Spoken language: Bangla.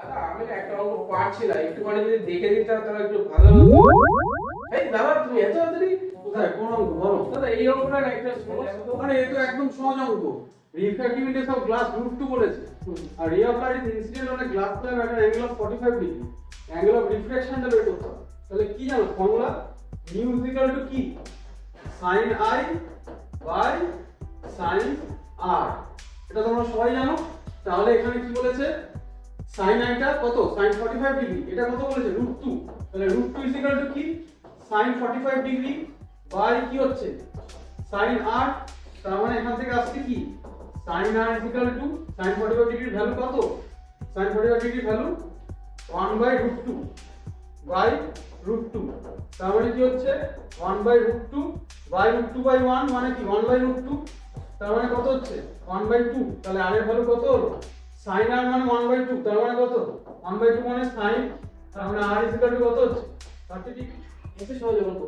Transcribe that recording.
দাদা আমি না একটা অঙ্ক পারছি না, একটুখানি যদি দেখে দিতে তাহলে একটু ভালো হতো। এই দাদা তুমি এত তাড়াতাড়ি কোথায় কোন অঙ্ক বলো? দাদা এই অঙ্কটা না একটা সমস্যা তো। আরে এ তো একদম সহজ অঙ্ক। রিফ্র্যাক্টিভিটি অফ গ্লাস √2 বলেছে। আর ray of light is incident on a glass slab at an angle of 45 degree. Angle of রিফ্লেকশনটা বের করতে হবে। তাহলে কি জানো ফর্মুলা? মিউ ইজ ইকুয়াল টু কি? sin i by sin r। এটা তোমরা সবাই জানো। তাহলে এখানে কি বলেছে? sin i টা কত? sin 45 degree. এটা কত বলেছে? √2। তাহলে √2 ইজ ইকুয়াল টু কি? sin 45 ডিগ্রি বাই কি হচ্ছে? sin r। তার মানে এখান থেকে আসছে কি? sin r is equal to sin 45 ডিগ্রির ভ্যালু কত? sin 45 ডিগ্রির ভ্যালু 1/√2 বাই √2। তার মানে কি হচ্ছে 1/√2 বাই √2 বাই 1 মানে কি 1/√2। তার মানে কত হচ্ছে 1/2। তাহলে r এর ভ্যালু কত হলো? sin r মানে 1/2। তার মানে কত 1/2 মানে sin। তার মানে r is equal to কত হচ্ছে 30 ডিগ্রি। এত সহজে অঙ্ক